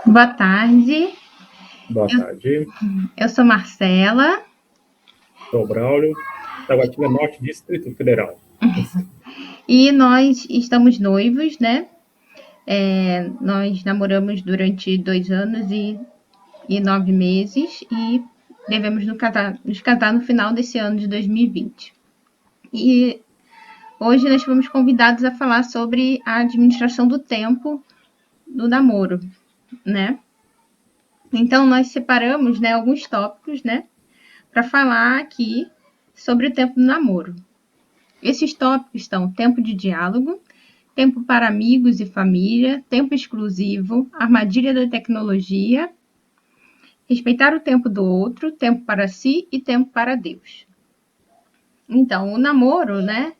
Boa tarde, Boa eu, tarde, eu sou Marcela sou Braulio, Taguatinga Norte, Distrito Federal. e nós estamos noivos, né? Nós namoramos durante 2 anos e 9 meses e devemos nos casar no final desse ano de 2020. E hoje nós fomos convidados a falar sobre a administração do tempo do namoro, né? Então nós separamos, né, alguns tópicos, né, para falar aqui sobre o tempo do namoro. Esses tópicos são tempo de diálogo, tempo para amigos e família, tempo exclusivo, armadilha da tecnologia, respeitar o tempo do outro, tempo para si e tempo para Deus. Então, o namoro, né,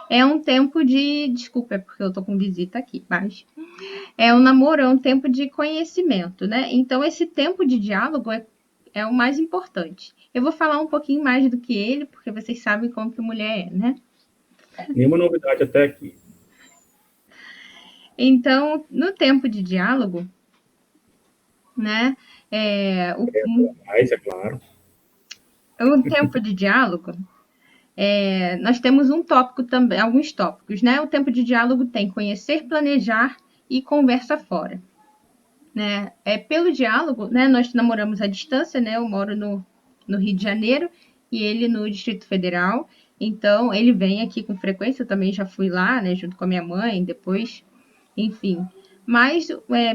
é um tempo de. Desculpa, é porque eu tô com visita aqui, mas. O namoro é um tempo de conhecimento, né? Então, esse tempo de diálogo é o mais importante. Eu vou falar um pouquinho mais do que ele, porque vocês sabem como que mulher é, né? Nenhuma novidade até aqui. Então, no tempo de diálogo, né? Mas, é claro, O tempo de diálogo, nós temos um tópico também, alguns tópicos, né? O tempo de diálogo tem conhecer, planejar e conversa fora, né? Pelo diálogo, né? Nós namoramos à distância, né? Eu moro no Rio de Janeiro e ele no Distrito Federal. Então, ele vem aqui com frequência, eu também já fui lá, né? Junto com a minha mãe, depois, enfim. Mas,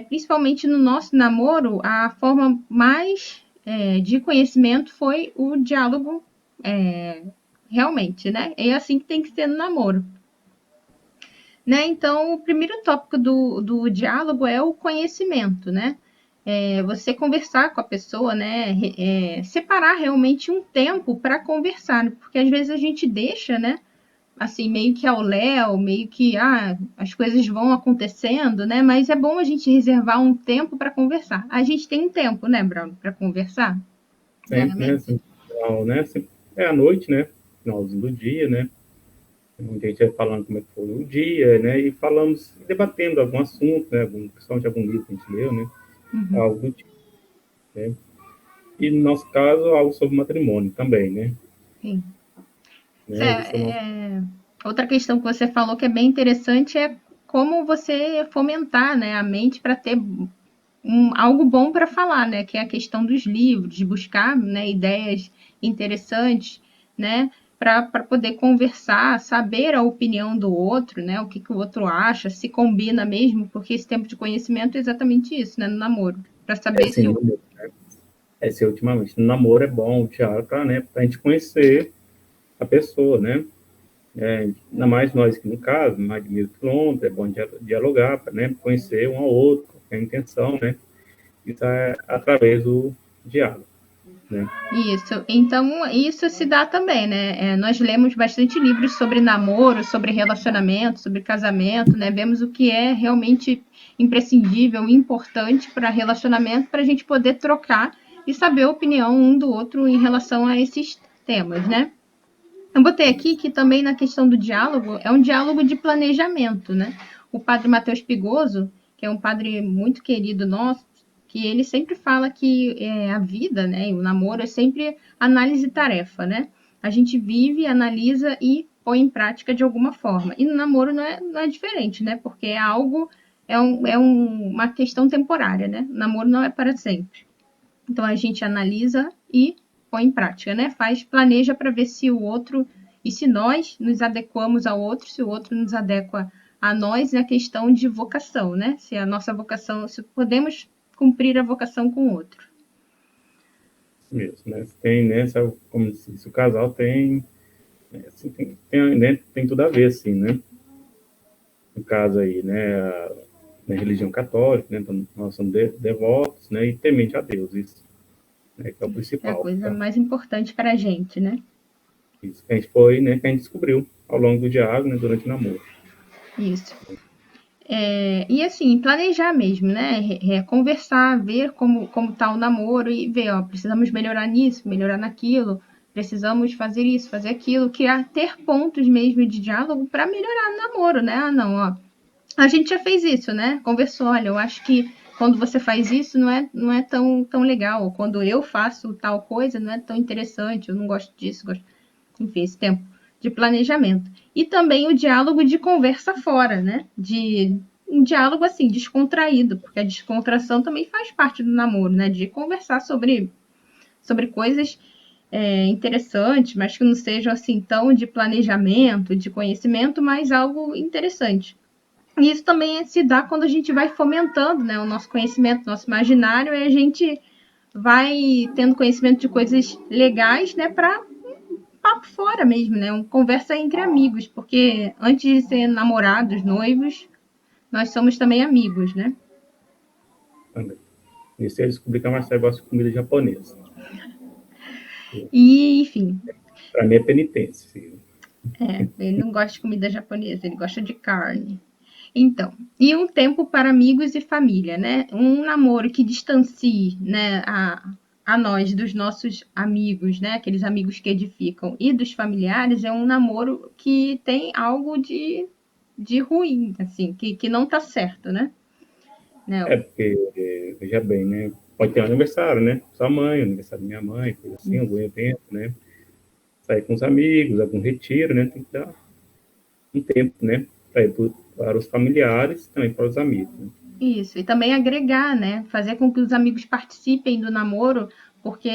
principalmente no nosso namoro, a forma mais de conhecimento foi o diálogo realmente, né? É assim que tem que ser no namoro. Né? Então, o primeiro tópico do diálogo é o conhecimento, né? Você conversar com a pessoa, né? Separar realmente um tempo para conversar, né? Porque às vezes a gente deixa, né? Assim, meio que ao léu, meio que as coisas vão acontecendo, né? Mas é bom a gente reservar um tempo para conversar. A gente tem um tempo, né, Bruno, para conversar sempre, né? diariamente? Sempre, final, né? Sempre, é à noite, né? Finalzinho do dia, né? Onde a gente vai falando como é que foi o dia, né? E falamos, debatendo algum assunto, né? Principalmente algum livro que a gente leu, né? Uhum. Algo do tipo, né? E no nosso caso, algo sobre matrimônio também, né? Sim. Né? Esse é o nosso. Outra questão que você falou que é bem interessante é como você fomentar, né, a mente para ter algo bom para falar, né, que é a questão dos livros, de buscar, né, ideias interessantes, né, para poder conversar, saber a opinião do outro, né, o que, que o outro acha, se combina mesmo, porque esse tempo de conhecimento é exatamente isso, né, no namoro, para É saber assim, se no o. namoro, né? É assim, ultimamente, no namoro é bom o diálogo para, né? Pra gente conhecer a pessoa, né? Ainda mais nós que, no caso, mais de 1.000 quilômetros, é bom dialogar, para, né, conhecer um ao outro, qual é a intenção, né? Isso é através do diálogo, né? Isso, então isso se dá também, né? Nós lemos bastante livros sobre namoro, sobre relacionamento, sobre casamento, né? Vemos o que é realmente imprescindível, importante para relacionamento, para a gente poder trocar e saber a opinião um do outro em relação a esses temas, né? Eu botei aqui que também na questão do diálogo é um diálogo de planejamento, né? O padre Matheus Pigoso, que é um padre muito querido nosso, que ele sempre fala que a vida, né, e o namoro é sempre análise e tarefa, né? A gente vive, analisa e põe em prática de alguma forma. E no namoro não é diferente, né? Porque é algo, uma questão temporária, né? O namoro não é para sempre. Então a gente analisa e põe em prática, né? Planeja para ver se o outro e se nós nos adequamos ao outro, se o outro nos adequa a nós, é a questão de vocação, né? Se a nossa vocação, se podemos cumprir a vocação com o outro. Mesmo, né? Tem, né? Como se o casal tem, assim, né, tem tudo a ver, assim, né? No caso aí, né? Na religião católica, né? Então, nós somos devotos, né? E temente a Deus, isso, né? Que é o É a principal. coisa Tá? mais importante para a gente, né? Isso que a gente foi, né? Que a gente descobriu ao longo do diálogo, né? Durante o namoro. Isso. E assim, planejar mesmo, né? Conversar, ver como tá o namoro e ver, ó, precisamos melhorar nisso, melhorar naquilo, precisamos fazer isso, fazer aquilo, criar, ter pontos mesmo de diálogo para melhorar o namoro, né? Ah, não, ó. A gente já fez isso, né? Conversou, olha, eu acho que quando você faz isso, não é tão legal. Ou quando eu faço tal coisa, não é tão interessante. Eu não gosto disso, gosto. Enfim, esse tempo de planejamento. E também o diálogo de conversa fora, né? De um diálogo assim, descontraído, porque a descontração também faz parte do namoro, né? De conversar sobre coisas interessantes, mas que não sejam assim tão de planejamento, de conhecimento, mas algo interessante. E isso também se dá quando a gente vai fomentando, né, o nosso conhecimento, nosso imaginário, e a gente vai tendo conhecimento de coisas legais, né, para papo fora mesmo, né, uma conversa entre amigos, porque antes de ser namorados, noivos, nós somos também amigos, né? Também. Isso eu descobri que a Marcela gosta de comida japonesa. E, enfim, Para mim é penitência. Filho. ele não gosta de comida japonesa, ele gosta de carne. Então, e um tempo para amigos e família, né? Um namoro que distancie, né, a nós dos nossos amigos, né? Aqueles amigos que edificam, e dos familiares, é um namoro que tem algo de ruim, assim, que não tá certo, né? Né? Porque, veja bem, né? Pode ter um aniversário, né? Sua mãe, aniversário da minha mãe, coisa assim, algum evento, né? Sair com os amigos, algum retiro, né? Tem que dar um tempo, né? Para os familiares, também para os amigos. Né? Isso, e também agregar, né? Fazer com que os amigos participem do namoro, porque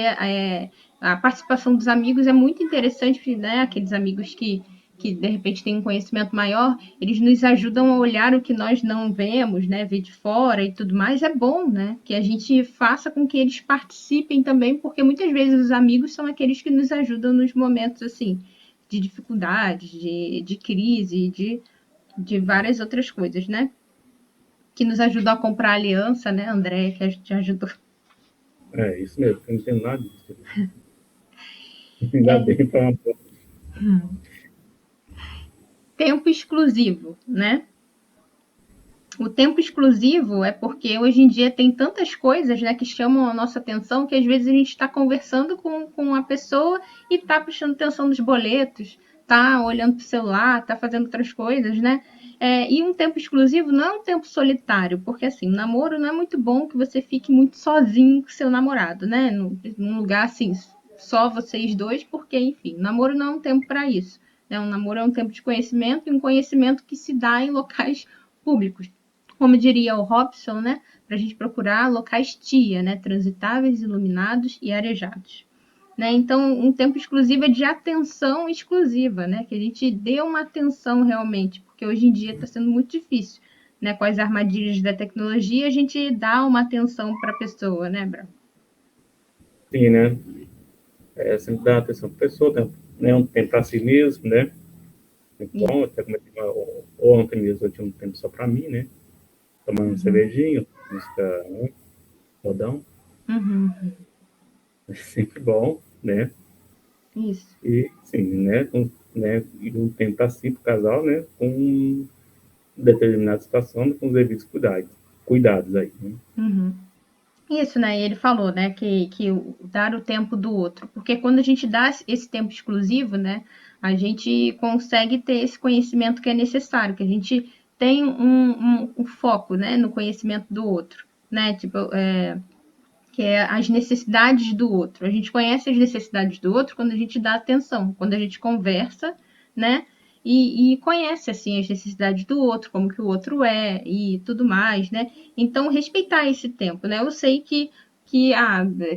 a participação dos amigos é muito interessante, né? Aqueles amigos que de repente têm um conhecimento maior, eles nos ajudam a olhar o que nós não vemos, né? Ver de fora e tudo mais. É bom, né? Que a gente faça com que eles participem também, porque muitas vezes os amigos são aqueles que nos ajudam nos momentos assim de dificuldade, de crise, de várias outras coisas, né? Que nos ajudou a comprar a aliança, né, André, que a gente ajudou. É, isso mesmo, eu não entendo nada disso. Ainda bem para uma. Tempo exclusivo, né? O tempo exclusivo é porque hoje em dia tem tantas coisas, né, que chamam a nossa atenção que às vezes a gente está conversando com uma pessoa e está prestando atenção nos boletos, está olhando para o celular, está fazendo outras coisas, né? E um tempo exclusivo não é um tempo solitário, porque assim, o namoro não é muito bom que você fique muito sozinho com seu namorado, né? Num lugar assim, só vocês dois, porque, enfim, namoro não é um tempo para isso. Né? Um namoro é um tempo de conhecimento e um conhecimento que se dá em locais públicos, como diria o Robson, né, para a gente procurar locais TIA, né, transitáveis, iluminados e arejados. Né? Então, um tempo exclusivo é de atenção exclusiva, né, que a gente dê uma atenção realmente, porque hoje em dia está sendo muito difícil. Né, com as armadilhas da tecnologia, a gente dá uma atenção para a pessoa, né, Brau? Sim, né? Sempre dar atenção para a pessoa, né? Um tempo para si mesmo, né? Então, até como ontem mesmo eu tinha um tempo só para mim, né? Tomando um cervejinho, música, né? Rodão, Uhum. é sempre bom, né? Isso. E, sim, né? E um tempo para si, para o casal, né? Com determinada situação, com os devidos cuidados aí, né? Uhum. Isso, né? E ele falou, né, que dar o tempo do outro, porque quando a gente dá esse tempo exclusivo, né, a gente consegue ter esse conhecimento que é necessário, que a gente tem um foco, né, no conhecimento do outro, né, tipo, que é as necessidades do outro. A gente conhece as necessidades do outro quando a gente dá atenção, quando a gente conversa, né, e conhece assim as necessidades do outro, como que o outro é e tudo mais, né? Então respeitar esse tempo, né? Eu sei que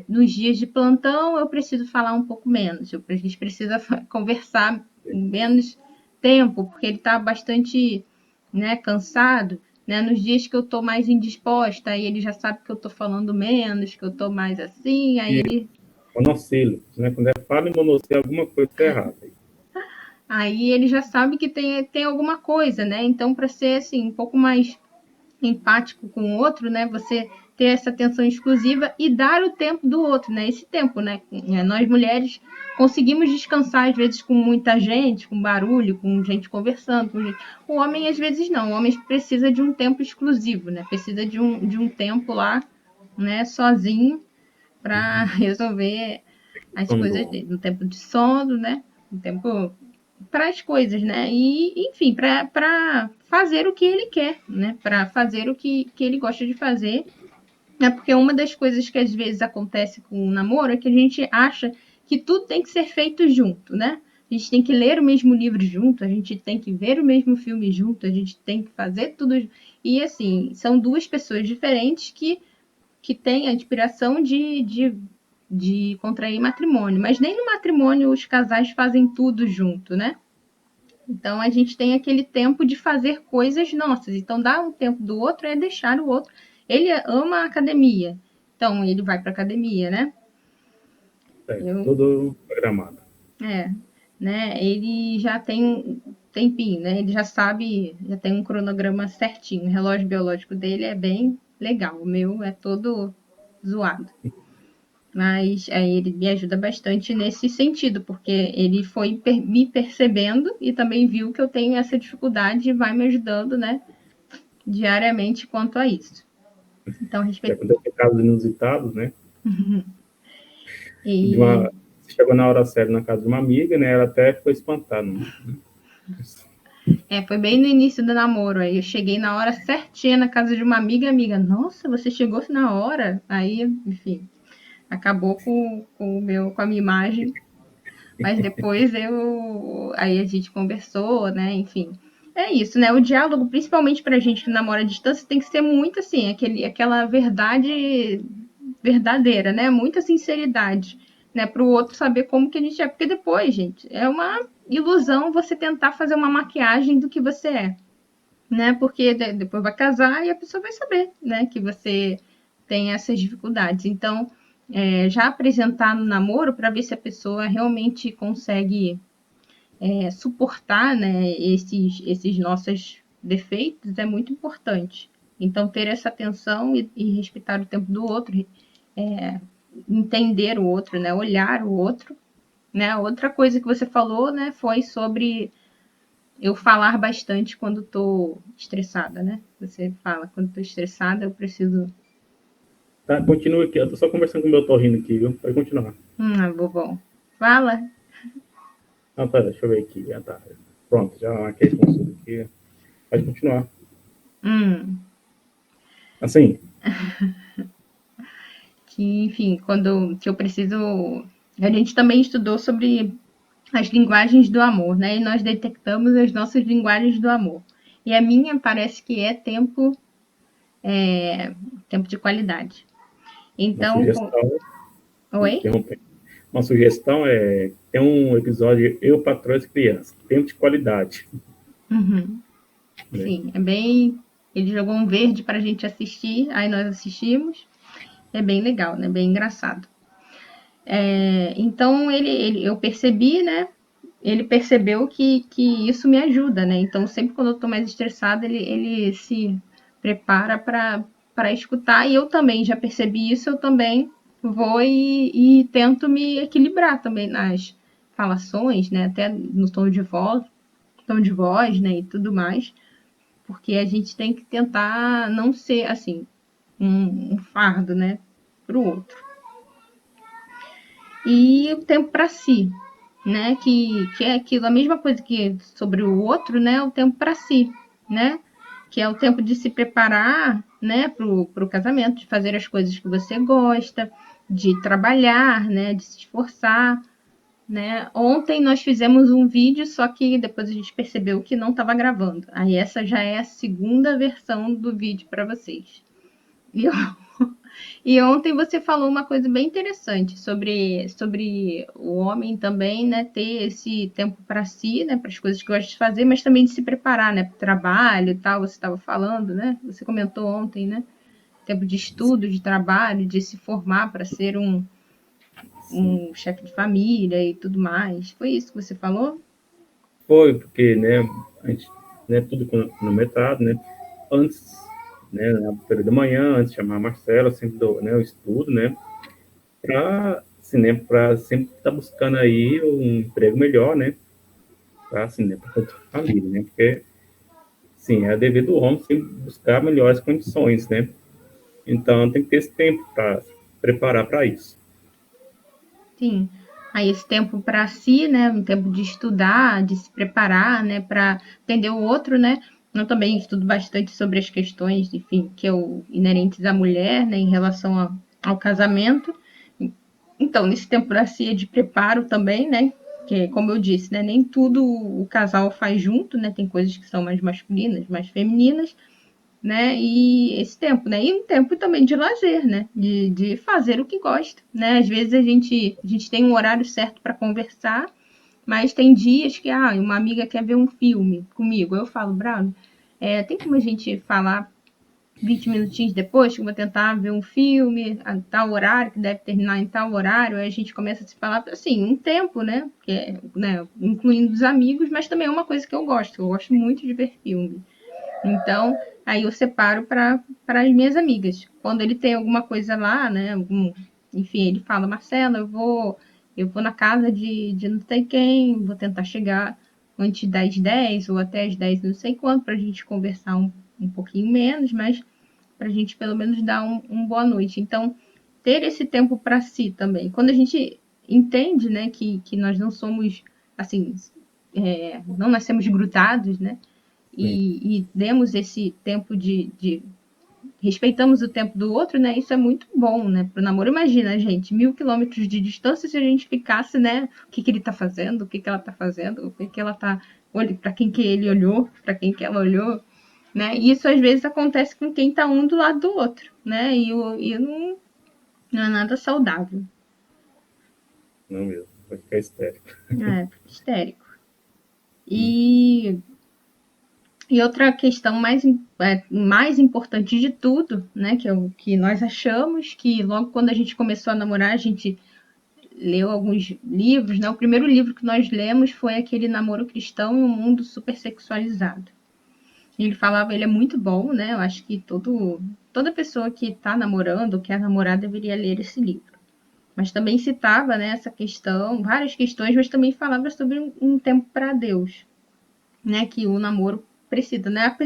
nos dias de plantão eu preciso falar um pouco menos, a gente precisa conversar menos tempo, porque ele está bastante, né, cansado, né? Nos dias que eu estou mais indisposta, aí ele já sabe que eu estou falando menos, que eu estou mais assim, aí E ele monossílabos, né? Quando fala em monossílabo, alguma coisa está errada. Aí ele já sabe que tem alguma coisa, né? Então, para ser assim, um pouco mais empático com o outro, né? Você ter essa atenção exclusiva e dar o tempo do outro, né? Esse tempo, né? Nós mulheres conseguimos descansar às vezes com muita gente, com barulho, com gente conversando, com gente. O homem às vezes não. O homem precisa de um tempo exclusivo, né? Precisa de um tempo lá, né? Sozinho para resolver as coisas Quando, dele. Um tempo de sono, né? Um tempo para as coisas, né? E, enfim, para fazer o que ele quer, né? Para fazer o que ele gosta de fazer É porque uma das coisas que às vezes acontece com o namoro é que a gente acha que tudo tem que ser feito junto, né? A gente tem que ler o mesmo livro junto, a gente tem que ver o mesmo filme junto, a gente tem que fazer tudo. E assim, são duas pessoas diferentes que têm a inspiração de contrair matrimônio. Mas nem no matrimônio os casais fazem tudo junto, né? Então a gente tem aquele tempo de fazer coisas nossas. Então dar um tempo do outro é deixar o outro. Ele ama a academia, então ele vai para academia, né? Certo, Eu, tudo programado. é, né? Ele já tem um tempinho, né? Ele já sabe, já tem um cronograma certinho. O relógio biológico dele é bem legal. O meu é todo zoado. Mas ele me ajuda bastante nesse sentido, porque ele foi me percebendo e também viu que eu tenho essa dificuldade e vai me ajudando, né, diariamente quanto a isso. Então, Já respeito. aconteceu casos inusitados, né? De E uma, chegou na hora certa na casa de uma amiga, né? Ela até ficou espantada. Né? foi bem no início do namoro. Aí eu cheguei na hora certinha na casa de uma amiga, amiga. Nossa, você chegou na hora? Aí, enfim, acabou com a minha imagem. Mas depois aí a gente conversou, né? Enfim, é isso, né? O diálogo, principalmente pra gente que namora à distância, tem que ser muito assim, aquela verdade verdadeira, né? Muita sinceridade, né? Para o outro saber como que a gente é, porque depois, gente, é uma ilusão você tentar fazer uma maquiagem do que você é, né? Porque depois vai casar e a pessoa vai saber, né? Que você tem essas dificuldades. Então, já apresentar no namoro para ver se a pessoa realmente consegue suportar, né, esses nossos defeitos é muito importante. Então, ter essa atenção e respeitar o tempo do outro, entender o outro, né, olhar o outro. Né? Outra coisa que você falou, né, foi sobre eu falar bastante quando estou estressada, né? Você fala, quando estou estressada, eu preciso. Tá, continua aqui. Eu tô só conversando com o meu torrino aqui, viu? Pode continuar. Bobão. Fala. Ah, tá, deixa eu ver aqui. Ah, tá. Pronto, já marquei esse consulta aqui. Pode continuar. Hum, Assim, que, enfim, quando que eu preciso. A gente também estudou sobre as linguagens do amor, né? E nós detectamos as nossas linguagens do amor. E a minha parece que é tempo de qualidade. uma Então, sugestão, oi? interrompendo. Uma sugestão é tem um episódio Eu, Patrão e Crianças, tempo de qualidade. Uhum. Né? Sim, é bem. Ele jogou um verde para a gente assistir, aí nós assistimos. É bem legal, né? Bem engraçado. Então eu percebi, né? Ele percebeu que isso me ajuda, né? Então sempre quando eu estou mais estressada, ele se prepara para escutar. E eu também já percebi isso, eu também vou e tento me equilibrar também nas falações, né? Até no tom de voz, né? E tudo mais, porque a gente tem que tentar não ser assim um fardo, né? Para o outro. E o tempo para si, né? Que é aquilo, a mesma coisa que sobre o outro, né? O tempo para si, né? Que é o tempo de se preparar, né? Pro casamento, de fazer as coisas que você gosta, de trabalhar, né? De se esforçar, né? Ontem nós fizemos um vídeo, só que depois a gente percebeu que não estava gravando. Aí essa já é a segunda versão do vídeo para vocês. E eu e ontem você falou uma coisa bem interessante sobre o homem também, né, ter esse tempo para si, né, para as coisas que gosta de fazer, mas também de se preparar, né, para o trabalho e tal. Você estava falando, né? Você comentou ontem, né? Tempo de estudo, de trabalho, de se formar para ser Sim. um chefe de família e tudo mais. Foi isso que você falou? Foi, porque, né, a gente, né, tudo cronometrado, né? Antes, né, na período da manhã, antes de chamar a Marcela, sempre do, né, o estudo, né? Para assim, né, para sempre estar tá buscando aí um emprego melhor, né? Para assim, né, para a família, né? Porque, sim, é dever do homem sempre buscar melhores condições, né? Então, tem que ter esse tempo para preparar para isso. Sim. Aí esse tempo para si, né, um tempo de estudar, de se preparar, né, para entender o outro, né? Eu também estudo bastante sobre as questões, enfim, que é inerentes à mulher, né, em relação ao casamento. Então, nesse tempo da ceia de preparo também, né, que como eu disse, né, nem tudo o casal faz junto, né, tem coisas que são mais masculinas, mais femininas, né, e esse tempo, né, e um tempo também de lazer, né, de fazer o que gosta, né, às vezes a gente tem um horário certo para conversar, mas tem dias que, uma amiga quer ver um filme comigo, eu falo, Bravo, tem como a gente falar 20 minutinhos depois, que eu vou tentar ver um filme a tal horário, que deve terminar em tal horário, aí a gente começa a se falar, assim, um tempo, né, que né, incluindo os amigos, mas também é uma coisa que eu gosto muito de ver filme. Então, aí eu separo para as minhas amigas. Quando ele tem alguma coisa lá, né, enfim, ele fala, Marcela, eu vou na casa de não sei quem, vou tentar chegar antes das 10 ou até as 10 não sei quanto, para a gente conversar um pouquinho menos, mas para a gente pelo menos dar boa noite. Então, ter esse tempo para si também. Quando a gente entende, né, que nós não somos, assim, não nascemos grudados, né, Sim. e demos esse tempo respeitamos o tempo do outro, né? Isso é muito bom, né? Pro namoro. Imagina, gente, 1.000 quilômetros de distância, se a gente ficasse, né? O que ele tá fazendo, o que ela tá fazendo, o que ela tá. Para quem que ele olhou, para quem que ela olhou, né? E isso às vezes acontece com quem tá um do lado do outro, né? E não é nada saudável. Não mesmo, vai ficar histérico. É, histérico. E E outra questão mais importante de tudo, né, que é o que nós achamos, que logo quando a gente começou a namorar, a gente leu alguns livros, né? O primeiro livro que nós lemos foi aquele Namoro Cristão em um Mundo Supersexualizado. Ele falava, ele é muito bom, né? Eu acho que toda pessoa que está namorando ou quer namorar deveria ler esse livro. Mas também citava, né, essa questão, várias questões, mas também falava sobre um tempo para Deus, né, que o namoro precisa, né?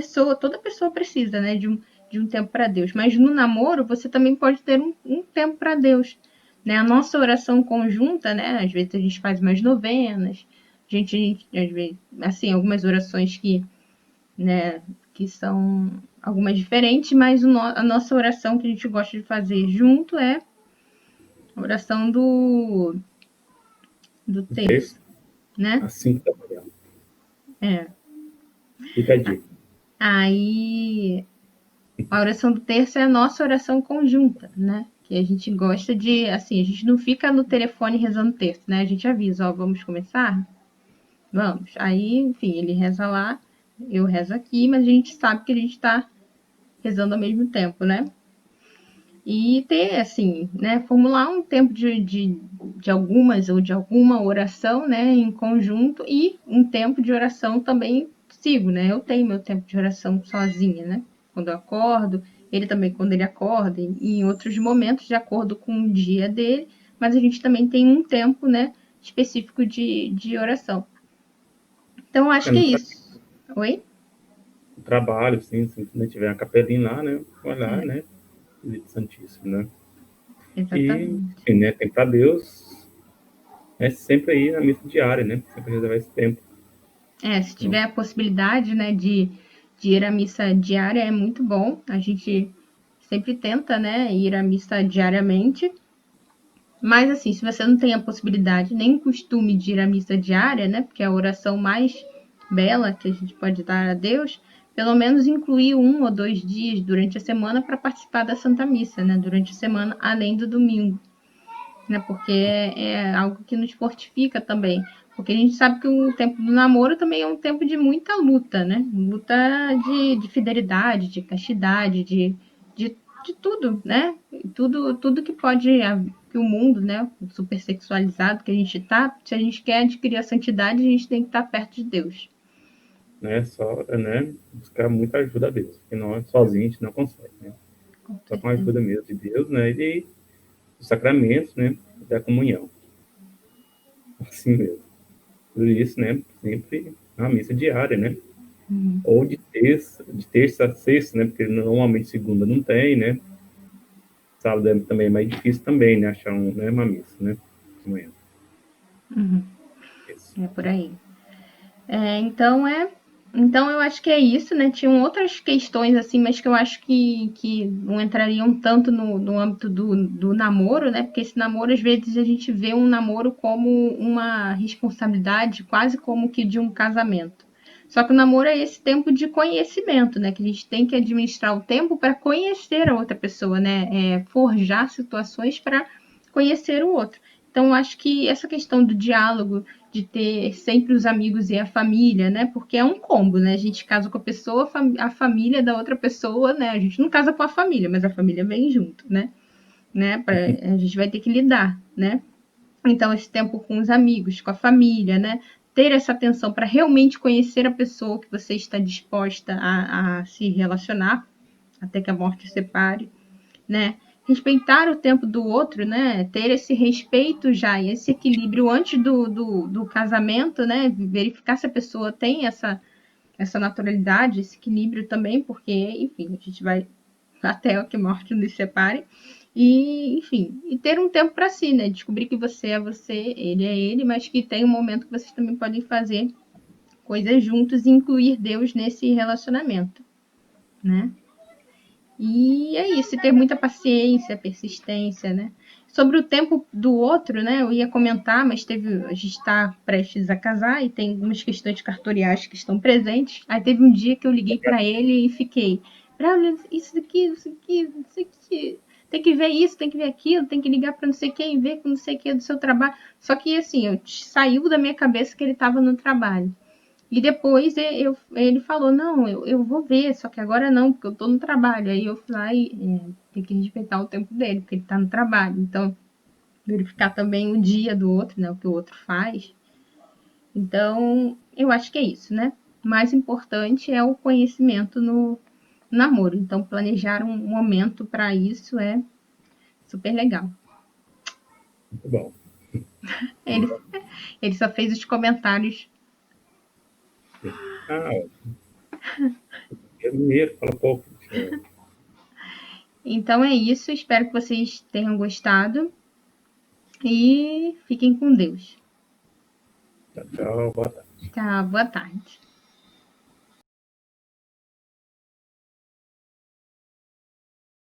Toda pessoa precisa, né, de um tempo para Deus. Mas no namoro você também pode ter um tempo para Deus, né? A nossa oração conjunta, né? Às vezes a gente faz umas novenas, às vezes, assim, algumas orações né, que são algumas diferentes, mas a nossa oração que a gente gosta de fazer junto é a oração do O terço, texto, né? assim que da manhã. É. Fica a dica. Aí a oração do terço é a nossa oração conjunta, né? Que a gente gosta de, assim, a gente não fica no telefone rezando terço, né? A gente avisa, ó, vamos começar? Vamos. Aí, enfim, ele reza lá, eu rezo aqui, mas a gente sabe que a gente está rezando ao mesmo tempo, né? E ter, assim, né? Formular um tempo de algumas ou de alguma oração, né? Em conjunto e um tempo de oração também sigo, né? Eu tenho meu tempo de oração sozinha, né? Quando eu acordo, ele também quando ele acorda, e em outros momentos, de acordo com o dia dele, mas a gente também tem um tempo, né? Específico de oração. Então, acho É que é no isso. Oi? trabalho, sim, se não tiver a capelinha lá, né? Vai lá, É, né? Santíssimo, né? E, exatamente. enfim, né? Tem para Deus é sempre aí na missa diária, né? Sempre reservar esse tempo. Se Então, tiver a possibilidade, né, de ir à missa diária, é muito bom. A gente sempre tenta, né, ir à missa diariamente. Mas, assim, se você não tem a possibilidade nem o costume de ir à missa diária, né, porque é a oração mais bela que a gente pode dar a Deus, pelo menos incluir 1 ou 2 dias durante a semana para participar da Santa Missa, né, durante a semana, além do domingo, né? Porque é algo que nos fortifica também. Porque a gente sabe que o tempo do namoro também é um tempo de muita luta, né? Luta de fidelidade, de castidade, de tudo, né? Tudo que pode, que o mundo, né? Super sexualizado que a gente tá, se a gente quer adquirir a santidade, a gente tem que estar perto de Deus. né? Só, né? Buscar muita ajuda a Deus, porque nós sozinhos a gente não consegue, né? Com Só com a certeza. ajuda mesmo de Deus, né? E os sacramentos, né? Da comunhão. Assim mesmo. Por isso, né? Sempre na missa diária, né? Uhum. Ou de terça a sexta, né? Porque normalmente segunda não tem, né? Sábado também é mais difícil também, né? Achar uma missa, né? De manhã. Uhum. Isso. É por aí. Então Então, eu acho que é isso, né? Tinham outras questões, assim, mas que eu acho que não entrariam tanto no âmbito do namoro, né? Porque esse namoro, às vezes, a gente vê um namoro como uma responsabilidade, quase como que de um casamento. Só que o namoro é esse tempo de conhecimento, né? Que a gente tem que administrar o tempo para conhecer a outra pessoa, né? Forjar situações para conhecer o outro. Então, eu acho que essa questão do diálogo, de ter sempre os amigos e a família, né? Porque é um combo, né? A gente casa com a pessoa, a família da outra pessoa, né? A gente não casa com a família, mas a família vem junto, né? A gente vai ter que lidar, né? Então, esse tempo com os amigos, com a família, né? Ter essa atenção para realmente conhecer a pessoa que você está disposta a se relacionar, até que a morte separe, né? Respeitar o tempo do outro, né? Ter esse respeito já e esse equilíbrio antes do casamento, né? Verificar se a pessoa tem essa naturalidade, esse equilíbrio também, porque, enfim, a gente vai até que a morte nos separe. E, enfim, e ter um tempo para si, né? Descobrir que você é você, ele é ele, mas que tem um momento que vocês também podem fazer coisas juntos e incluir Deus nesse relacionamento, né? E é isso, ter muita paciência, persistência, né? Sobre o tempo do outro, né? Eu ia comentar, mas a gente está prestes a casar e tem algumas questões cartoriais que estão presentes. Aí teve um dia que eu liguei para ele e fiquei, Braulio, isso aqui, isso aqui, isso aqui, tem que ver isso, tem que ver aquilo, tem que ligar para não sei quem, ver com não sei o que do seu trabalho. Só que assim, saiu da minha cabeça que ele estava no trabalho. E depois ele falou, não, eu vou ver, só que agora não, porque eu tô no trabalho. Aí eu fui lá e tem que respeitar o tempo dele, porque ele tá no trabalho. Então, verificar também o dia do outro, né? O que o outro faz. Então, eu acho que é isso, né? O mais importante é o conhecimento no namoro. Então, planejar um momento para isso é super legal. Muito bom. Ele, ele só fez os comentários. Ah, é mineiro, fala pouco. Então é isso. Espero que vocês tenham gostado e fiquem com Deus. Tchau, tchau, boa tarde. Tá, boa tarde.